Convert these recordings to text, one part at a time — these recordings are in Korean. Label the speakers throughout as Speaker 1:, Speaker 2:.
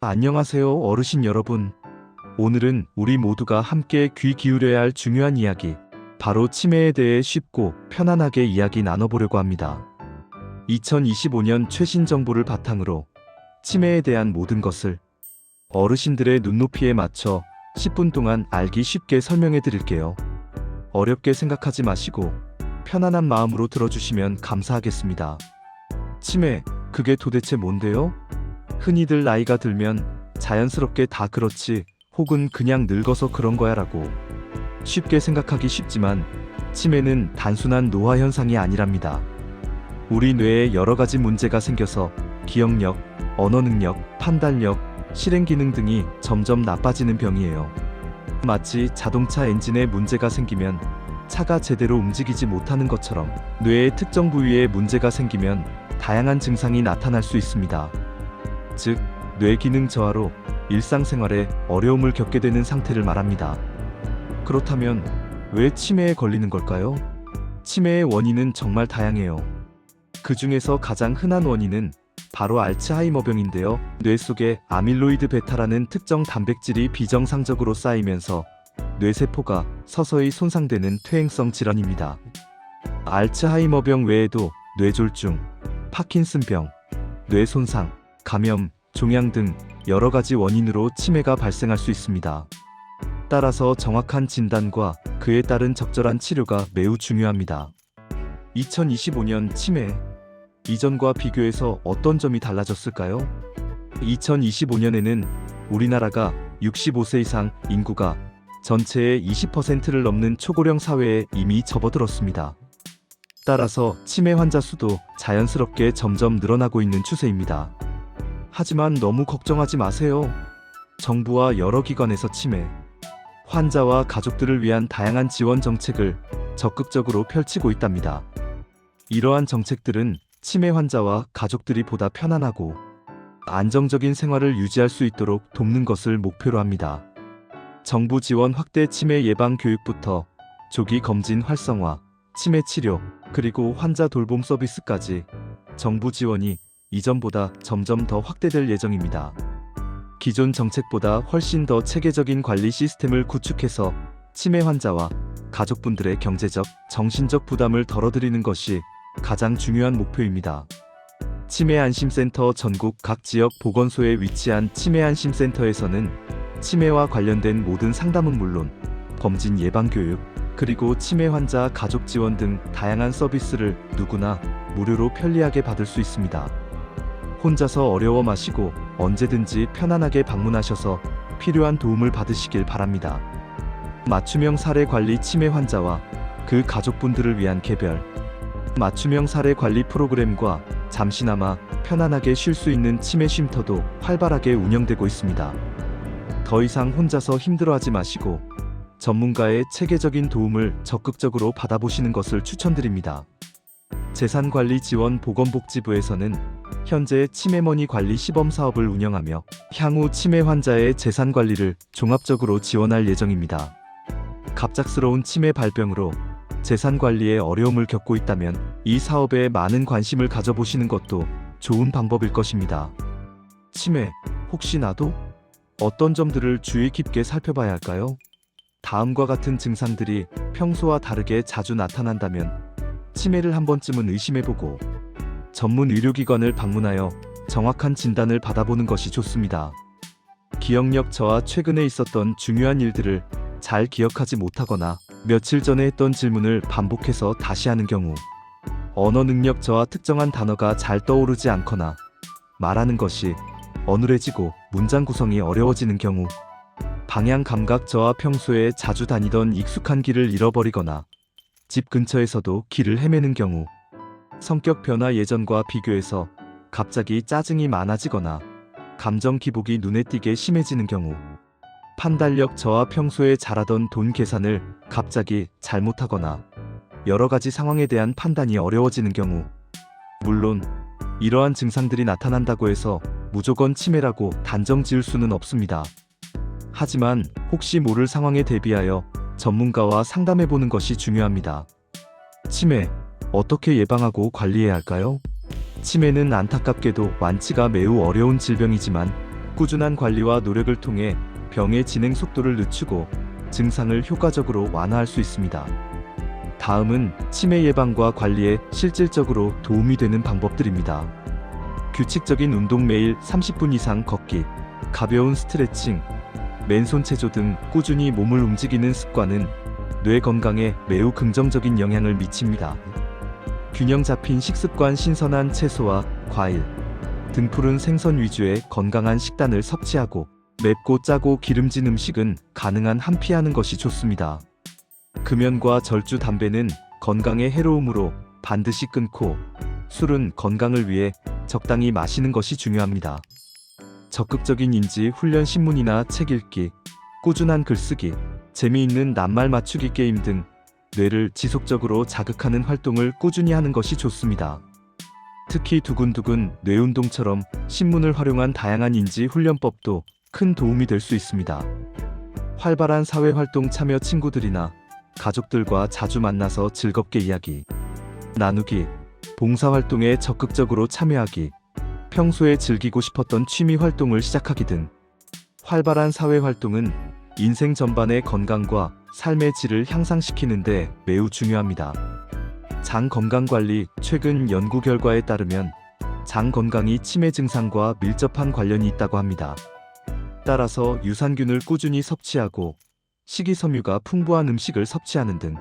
Speaker 1: 안녕하세요, 어르신 여러분. 오늘은 우리 모두가 함께 귀 기울여야 할 중요한 이야기, 바로 치매에 대해 쉽고 편안하게 이야기 나눠보려고 합니다. 2025년 최신 정보를 바탕으로 치매에 대한 모든 것을 어르신들의 눈높이에 맞춰 10분 동안 알기 쉽게 설명해 드릴게요. 어렵게 생각하지 마시고 편안한 마음으로 들어주시면 감사하겠습니다. 치매, 그게 도대체 뭔데요? 흔히들 나이가 들면 자연스럽게 다 그렇지, 혹은 그냥 늙어서 그런 거야 라고 쉽게 생각하기 쉽지만, 치매는 단순한 노화 현상이 아니랍니다. 우리 뇌에 여러 가지 문제가 생겨서 기억력, 언어 능력, 판단력, 실행 기능 등이 점점 나빠지는 병이에요. 마치 자동차 엔진에 문제가 생기면 차가 제대로 움직이지 못하는 것처럼, 뇌의 특정 부위에 문제가 생기면 다양한 증상이 나타날 수 있습니다. 즉, 뇌 기능 저하로 일상생활에 어려움을 겪게 되는 상태를 말합니다. 그렇다면 왜 치매에 걸리는 걸까요? 치매의 원인은 정말 다양해요. 그 중에서 가장 흔한 원인은 바로 알츠하이머병인데요. 뇌 속에 아밀로이드 베타라는 특정 단백질이 비정상적으로 쌓이면서 뇌세포가 서서히 손상되는 퇴행성 질환입니다. 알츠하이머병 외에도 뇌졸중, 파킨슨병, 뇌손상, 감염, 종양 등 여러 가지 원인으로 치매가 발생할 수 있습니다. 따라서 정확한 진단과 그에 따른 적절한 치료가 매우 중요합니다. 2025년 치매, 이전과 비교해서 어떤 점이 달라졌을까요? 2025년에는 우리나라가 65세 이상 인구가 전체의 20%를 넘는 초고령 사회에 이미 접어들었습니다. 따라서 치매 환자 수도 자연스럽게 점점 늘어나고 있는 추세입니다. 하지만 너무 걱정하지 마세요. 정부와 여러 기관에서 치매 환자와 가족들을 위한 다양한 지원 정책을 적극적으로 펼치고 있답니다. 이러한 정책들은 치매 환자와 가족들이 보다 편안하고 안정적인 생활을 유지할 수 있도록 돕는 것을 목표로 합니다. 정부 지원 확대 치매 예방 교육부터 조기 검진 활성화, 치매 치료, 그리고 환자 돌봄 서비스까지 정부 지원이 이전보다 점점 더 확대될 예정입니다. 기존 정책보다 훨씬 더 체계적인 관리 시스템을 구축해서 치매 환자와 가족분들의 경제적, 정신적 부담을 덜어드리는 것이 가장 중요한 목표입니다. 치매 안심센터 전국 각 지역 보건소에 위치한 치매 안심센터에서는 치매와 관련된 모든 상담은 물론 검진 예방 교육, 그리고 치매 환자 가족 지원 등 다양한 서비스를 누구나 무료로 편리하게 받을 수 있습니다. 혼자서 어려워 마시고 언제든지 편안하게 방문하셔서 필요한 도움을 받으시길 바랍니다. 맞춤형 사례 관리 치매 환자와 그 가족분들을 위한 개별 맞춤형 사례 관리 프로그램과 잠시나마 편안하게 쉴 수 있는 치매 쉼터도 활발하게 운영되고 있습니다. 더 이상 혼자서 힘들어하지 마시고 전문가의 체계적인 도움을 적극적으로 받아보시는 것을 추천드립니다. 재산관리 지원 보건복지부에서는 현재 치매머니 관리 시범 사업을 운영하며 향후 치매 환자의 재산 관리를 종합적으로 지원할 예정입니다. 갑작스러운 치매 발병으로 재산 관리에 어려움을 겪고 있다면 이 사업에 많은 관심을 가져보시는 것도 좋은 방법일 것입니다. 치매, 혹시 나도? 어떤 점들을 주의 깊게 살펴봐야 할까요? 다음과 같은 증상들이 평소와 다르게 자주 나타난다면 치매를 한 번쯤은 의심해보고 전문 의료기관을 방문하여 정확한 진단을 받아보는 것이 좋습니다. 기억력 저하, 최근에 있었던 중요한 일들을 잘 기억하지 못하거나 며칠 전에 했던 질문을 반복해서 다시 하는 경우, 언어 능력 저하, 특정한 단어가 잘 떠오르지 않거나 말하는 것이 어눌해지고 문장 구성이 어려워지는 경우, 방향 감각 저하, 평소에 자주 다니던 익숙한 길을 잃어버리거나 집 근처에서도 길을 헤매는 경우, 성격 변화, 예전과 비교해서 갑자기 짜증이 많아지거나 감정 기복이 눈에 띄게 심해지는 경우, 판단력 저하, 평소에 잘하던 돈 계산을 갑자기 잘못하거나 여러 가지 상황에 대한 판단이 어려워지는 경우. 물론 이러한 증상들이 나타난다고 해서 무조건 치매라고 단정 지을 수는 없습니다. 하지만 혹시 모를 상황에 대비하여 전문가와 상담해보는 것이 중요합니다. 치매, 어떻게 예방하고 관리해야 할까요? 치매는 안타깝게도 완치가 매우 어려운 질병이지만 꾸준한 관리와 노력을 통해 병의 진행 속도를 늦추고 증상을 효과적으로 완화할 수 있습니다. 다음은 치매 예방과 관리에 실질적으로 도움이 되는 방법들입니다. 규칙적인 운동, 매일 30분 이상 걷기, 가벼운 스트레칭, 맨손 체조 등 꾸준히 몸을 움직이는 습관은 뇌 건강에 매우 긍정적인 영향을 미칩니다. 균형 잡힌 식습관, 신선한 채소와 과일, 등푸른 생선 위주의 건강한 식단을 섭취하고 맵고 짜고 기름진 음식은 가능한 한 피하는 것이 좋습니다. 금연과 절주, 담배는 건강에 해로우므로 반드시 끊고 술은 건강을 위해 적당히 마시는 것이 중요합니다. 적극적인 인지 훈련, 신문이나 책 읽기, 꾸준한 글쓰기, 재미있는 낱말 맞추기 게임 등 뇌를 지속적으로 자극하는 활동을 꾸준히 하는 것이 좋습니다. 특히 두근두근 뇌운동처럼 신문을 활용한 다양한 인지 훈련법도 큰 도움이 될 수 있습니다. 활발한 사회활동 참여, 친구들이나 가족들과 자주 만나서 즐겁게 이야기 나누기, 봉사활동에 적극적으로 참여하기, 평소에 즐기고 싶었던 취미 활동을 시작하기 등 활발한 사회활동은 인생 전반의 건강과 삶의 질을 향상시키는 데 매우 중요합니다. 장 건강관리, 최근 연구 결과에 따르면 장 건강이 치매 증상과 밀접한 관련이 있다고 합니다. 따라서 유산균을 꾸준히 섭취하고 식이섬유가 풍부한 음식을 섭취하는 등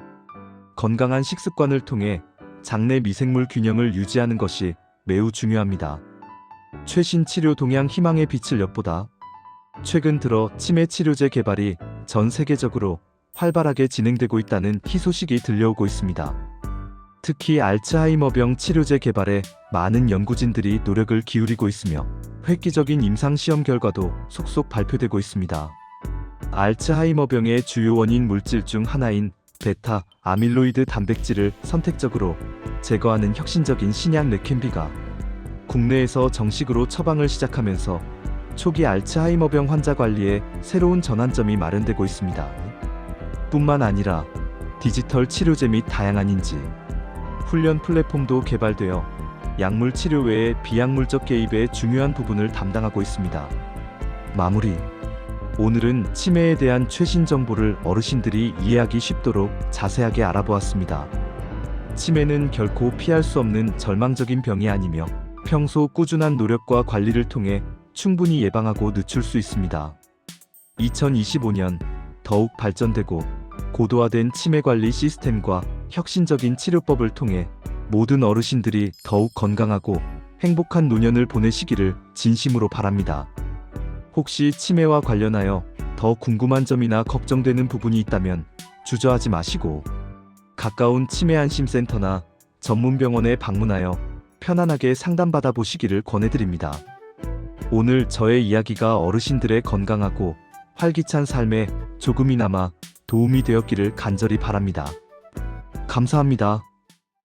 Speaker 1: 건강한 식습관을 통해 장내 미생물 균형을 유지하는 것이 매우 중요합니다. 최신 치료 동향, 희망의 빛을 엿보다. 최근 들어 치매 치료제 개발이 전 세계적으로 활발하게 진행되고 있다는 희소식이 들려오고 있습니다. 특히 알츠하이머병 치료제 개발에 많은 연구진들이 노력을 기울이고 있으며 획기적인 임상시험 결과도 속속 발표되고 있습니다. 알츠하이머병의 주요 원인 물질 중 하나인 베타 아밀로이드 단백질을 선택적으로 제거하는 혁신적인 신약 레켐비가 국내에서 정식으로 처방을 시작하면서 초기 알츠하이머병 환자 관리에 새로운 전환점이 마련되고 있습니다. 뿐만 아니라 디지털 치료제 및 다양한 인지 훈련 플랫폼도 개발되어 약물 치료 외에 비약물적 개입의 중요한 부분을 담당하고 있습니다. 마무리. 오늘은 치매에 대한 최신 정보를 어르신들이 이해하기 쉽도록 자세하게 알아보았습니다. 치매는 결코 피할 수 없는 절망적인 병이 아니며 평소 꾸준한 노력과 관리를 통해 충분히 예방하고 늦출 수 있습니다. 2025년 더욱 발전되고 고도화된 치매 관리 시스템과 혁신적인 치료법을 통해 모든 어르신들이 더욱 건강하고 행복한 노년을 보내시기를 진심으로 바랍니다. 혹시 치매와 관련하여 더 궁금한 점이나 걱정되는 부분이 있다면 주저하지 마시고 가까운 치매 안심센터나 전문병원에 방문하여 편안하게 상담받아 보시기를 권해드립니다. 오늘 저의 이야기가 어르신들의 건강하고 활기찬 삶에 조금이나마 도움이 되었기를 간절히 바랍니다. 감사합니다.